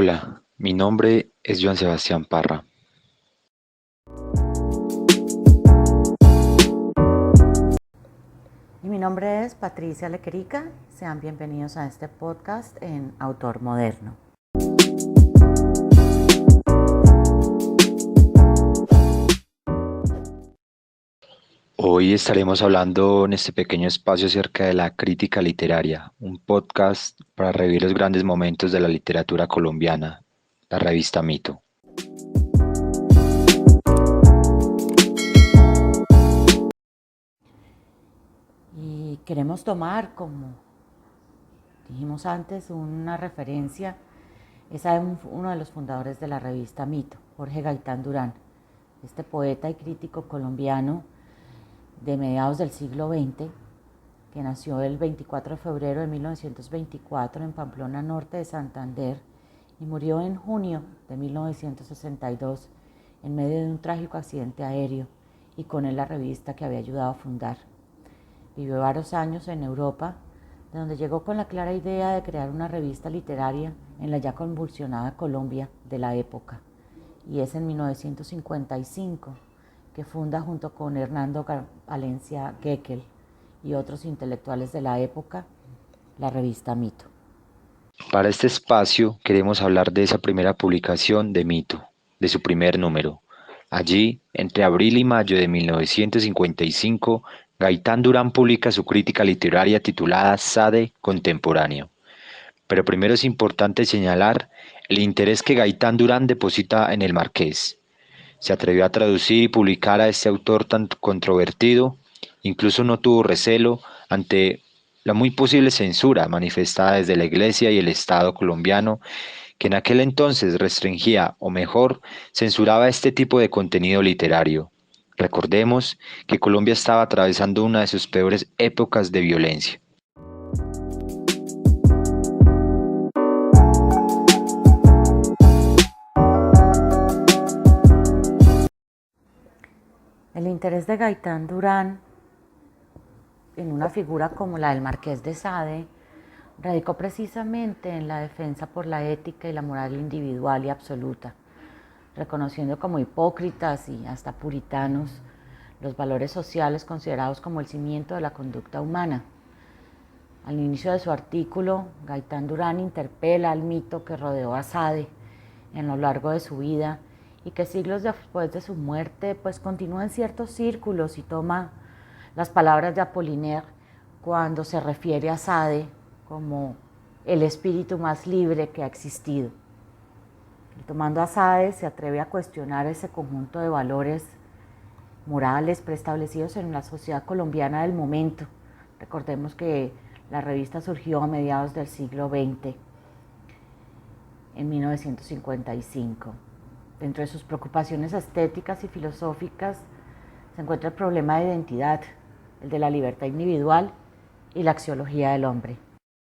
Hola, mi nombre es Joan Sebastián Parra. Y mi nombre es Patricia Lequerica. Sean bienvenidos a este podcast en Autor Moderno. Hoy estaremos hablando en este pequeño espacio acerca de la crítica literaria, un podcast para revivir los grandes momentos de la literatura colombiana, la revista Mito. Y queremos tomar, como dijimos antes, una referencia, esa de uno de los fundadores de la revista Mito, Jorge Gaitán Durán, este poeta y crítico colombiano de mediados del siglo XX, que nació el 24 de febrero de 1924 en Pamplona, norte de Santander, y murió en junio de 1962 en medio de un trágico accidente aéreo, y con él la revista que había ayudado a fundar. Vivió varios años en Europa, de donde llegó con la clara idea de crear una revista literaria en la ya convulsionada Colombia de la época. Y es en 1955 que funda, junto con Hernando Valencia Gekel y otros intelectuales de la época, la revista Mito. Para este espacio queremos hablar de esa primera publicación de Mito, de su primer número. Allí, entre abril y mayo de 1955, Gaitán Durán publica su crítica literaria titulada Sade Contemporáneo. Pero primero es importante señalar el interés que Gaitán Durán deposita en el Marqués. Se atrevió a traducir y publicar a este autor tan controvertido, incluso no tuvo recelo ante la muy posible censura manifestada desde la Iglesia y el Estado colombiano, que en aquel entonces restringía, o mejor, censuraba este tipo de contenido literario. Recordemos que Colombia estaba atravesando una de sus peores épocas de violencia. El interés de Gaitán Durán en una figura como la del Marqués de Sade radicó precisamente en la defensa por la ética y la moral individual y absoluta, reconociendo como hipócritas y hasta puritanos los valores sociales considerados como el cimiento de la conducta humana. Al inicio de su artículo, Gaitán Durán interpela al mito que rodeó a Sade en lo largo de su vida y que siglos después de su muerte pues continúa en ciertos círculos, y toma las palabras de Apollinaire cuando se refiere a Sade como el espíritu más libre que ha existido. Y tomando a Sade, se atreve a cuestionar ese conjunto de valores morales preestablecidos en la sociedad colombiana del momento. Recordemos que la revista surgió a mediados del siglo XX, en 1955. Dentro de sus preocupaciones estéticas y filosóficas se encuentra el problema de identidad, el de la libertad individual y la axiología del hombre.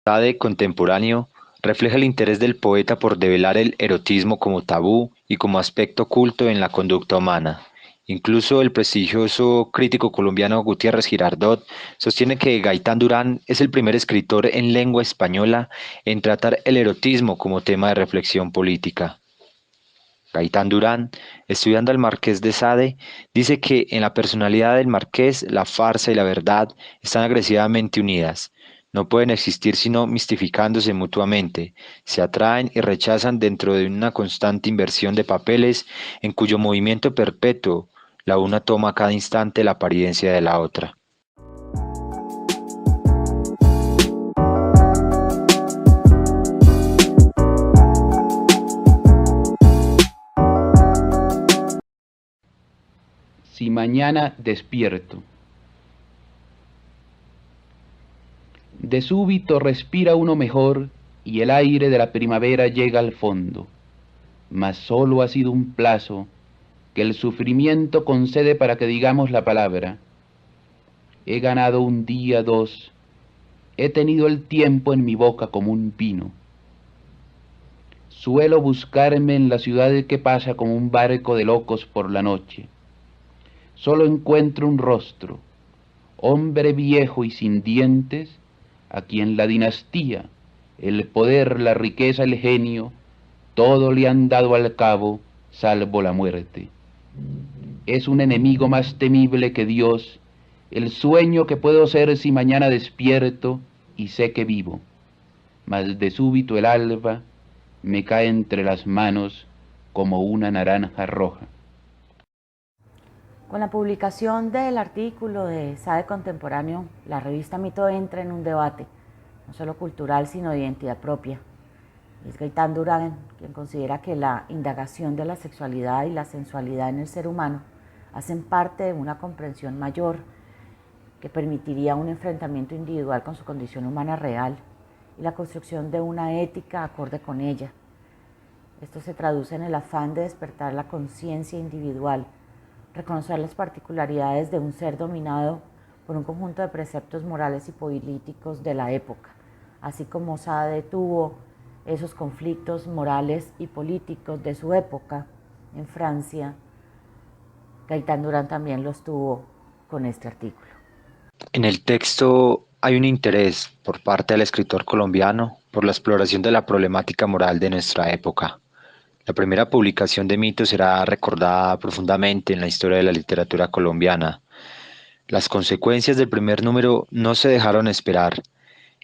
Sade contemporáneo refleja el interés del poeta por develar el erotismo como tabú y como aspecto oculto en la conducta humana. Incluso el prestigioso crítico colombiano Gutiérrez Girardot sostiene que Gaitán Durán es el primer escritor en lengua española en tratar el erotismo como tema de reflexión política. Gaitán Durán, estudiando al Marqués de Sade, dice que en la personalidad del Marqués la farsa y la verdad están agresivamente unidas. No pueden existir sino mistificándose mutuamente, se atraen y rechazan dentro de una constante inversión de papeles en cuyo movimiento perpetuo la una toma a cada instante la apariencia de la otra. Si mañana despierto. De súbito respira uno mejor y el aire de la primavera llega al fondo, mas solo ha sido un plazo que el sufrimiento concede para que digamos la palabra. He ganado un día, dos, he tenido el tiempo en mi boca como un vino. Suelo buscarme en la ciudad que pasa como un barco de locos por la noche. Solo encuentro un rostro, hombre viejo y sin dientes, a quien la dinastía, el poder, la riqueza, el genio, todo le han dado al cabo, salvo la muerte. Es un enemigo más temible que Dios, el sueño que puedo ser si mañana despierto y sé que vivo. Mas de súbito el alba me cae entre las manos como una naranja roja. Con la publicación del artículo de Sade Contemporáneo, la revista Mito entra en un debate, no solo cultural, sino de identidad propia. Es Gaitán Durán quien considera que la indagación de la sexualidad y la sensualidad en el ser humano hacen parte de una comprensión mayor que permitiría un enfrentamiento individual con su condición humana real y la construcción de una ética acorde con ella. Esto se traduce en el afán de despertar la conciencia individual, reconocer las particularidades de un ser dominado por un conjunto de preceptos morales y políticos de la época, así como Sade tuvo esos conflictos morales y políticos de su época en Francia. Gaitán Durán también los tuvo con este artículo. En el texto hay un interés por parte del escritor colombiano por la exploración de la problemática moral de nuestra época. La primera publicación de Mito será recordada profundamente en la historia de la literatura colombiana. Las consecuencias del primer número no se dejaron esperar.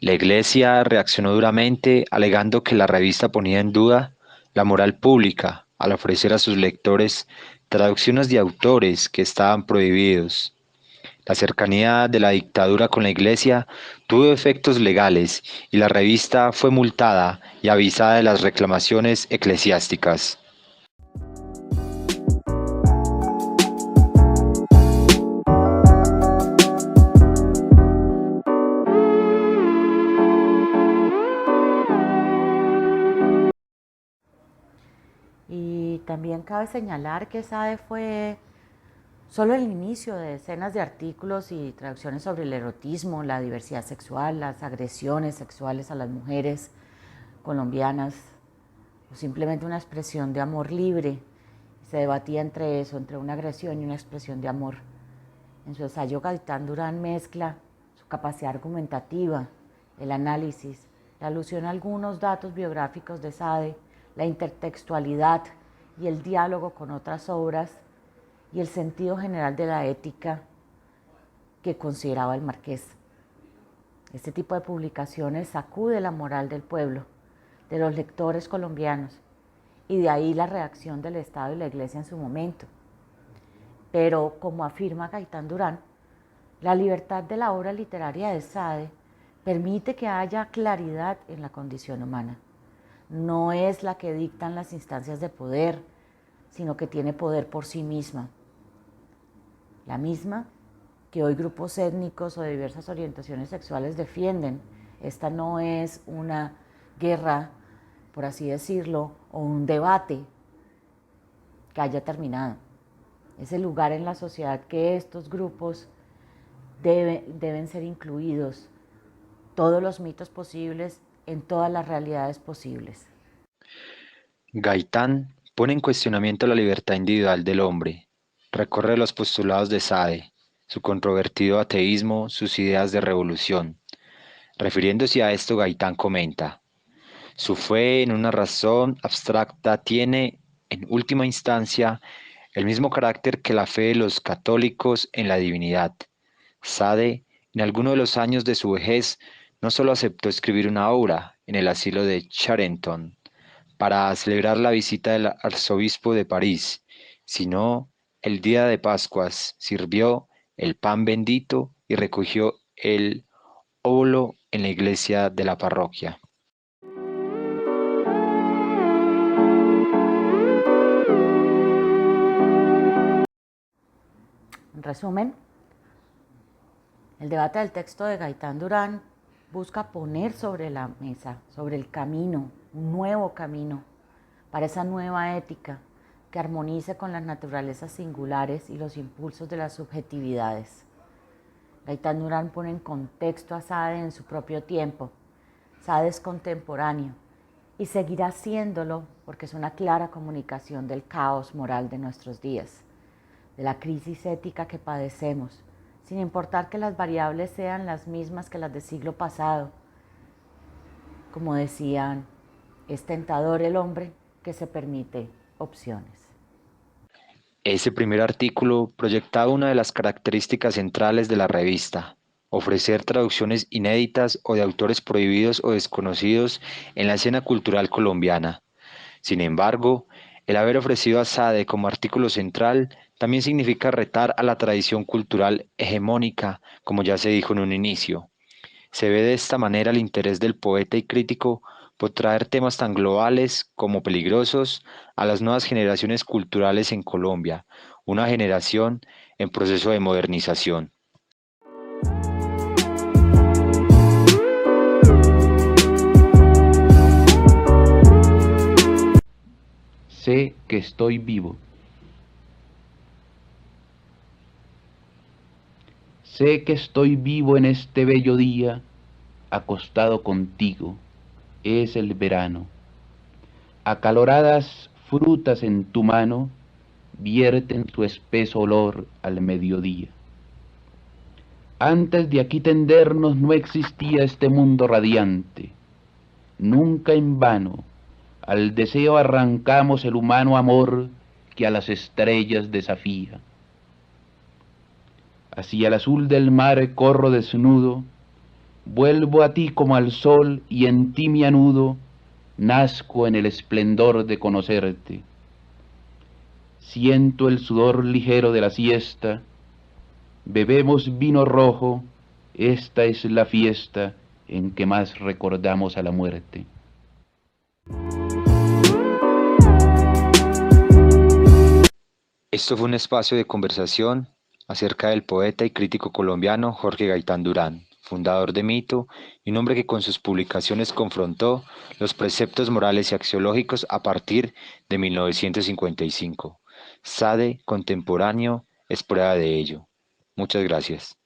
La Iglesia reaccionó duramente, alegando que la revista ponía en duda la moral pública al ofrecer a sus lectores traducciones de autores que estaban prohibidos. La cercanía de la dictadura con la Iglesia tuvo efectos legales y la revista fue multada y avisada de las reclamaciones eclesiásticas. Y también cabe señalar que Sade fue solo el inicio de decenas de artículos y traducciones sobre el erotismo, la diversidad sexual, las agresiones sexuales a las mujeres colombianas, o simplemente una expresión de amor libre. Se debatía entre eso, entre una agresión y una expresión de amor. En su ensayo, Gaitán Durán mezcla su capacidad argumentativa, el análisis, la alusión a algunos datos biográficos de Sade, la intertextualidad y el diálogo con otras obras y el sentido general de la ética que consideraba el marqués. Este tipo de publicaciones sacude la moral del pueblo, de los lectores colombianos, y de ahí la reacción del Estado y la Iglesia en su momento. Pero, como afirma Gaitán Durán, la libertad de la obra literaria de Sade permite que haya claridad en la condición humana. No es la que dictan las instancias de poder, sino que tiene poder por sí misma. La misma que hoy grupos étnicos o de diversas orientaciones sexuales defienden. Esta no es una guerra, por así decirlo, o un debate que haya terminado. Es el lugar en la sociedad que estos grupos deben ser incluidos, todos los mitos posibles, en todas las realidades posibles. Gaitán pone en cuestionamiento la libertad individual del hombre, recorre los postulados de Sade, su controvertido ateísmo, sus ideas de revolución. Refiriéndose a esto, Gaitán comenta: su fe en una razón abstracta tiene, en última instancia, el mismo carácter que la fe de los católicos en la divinidad. Sade, en alguno de los años de su vejez, no solo aceptó escribir una obra en el asilo de Charenton para celebrar la visita del arzobispo de París, sino el día de Pascuas sirvió el pan bendito y recogió el óvulo en la iglesia de la parroquia. En resumen, el debate del texto de Gaitán Durán busca poner sobre la mesa, sobre el camino, un nuevo camino para esa nueva ética que armonice con las naturalezas singulares y los impulsos de las subjetividades. Gaitán Durán pone en contexto a Sade en su propio tiempo. Sade es contemporáneo y seguirá siéndolo porque es una clara comunicación del caos moral de nuestros días, de la crisis ética que padecemos, sin importar que las variables sean las mismas que las del siglo pasado. Como decían, es tentador el hombre que se permite opciones. Ese primer artículo proyectaba una de las características centrales de la revista: ofrecer traducciones inéditas o de autores prohibidos o desconocidos en la escena cultural colombiana. Sin embargo, el haber ofrecido a Sade como artículo central también significa retar a la tradición cultural hegemónica, como ya se dijo en un inicio. Se ve de esta manera el interés del poeta y crítico por traer temas tan globales como peligrosos a las nuevas generaciones culturales en Colombia, una generación en proceso de modernización. Sé que estoy vivo. Sé que estoy vivo en este bello día, acostado contigo. Es el verano. Acaloradas frutas en tu mano vierten su espeso olor al mediodía. Antes de aquí tendernos no existía este mundo radiante. Nunca en vano al deseo arrancamos el humano amor que a las estrellas desafía. Hacia el azul del mar corro desnudo, vuelvo a ti como al sol y en ti me anudo, nazco en el esplendor de conocerte. Siento el sudor ligero de la siesta, bebemos vino rojo, esta es la fiesta en que más recordamos a la muerte. Esto fue un espacio de conversación acerca del poeta y crítico colombiano Jorge Gaitán Durán, fundador de Mito, y un hombre que con sus publicaciones confrontó los preceptos morales y axiológicos a partir de 1955. Sade, contemporáneo, es prueba de ello. Muchas gracias.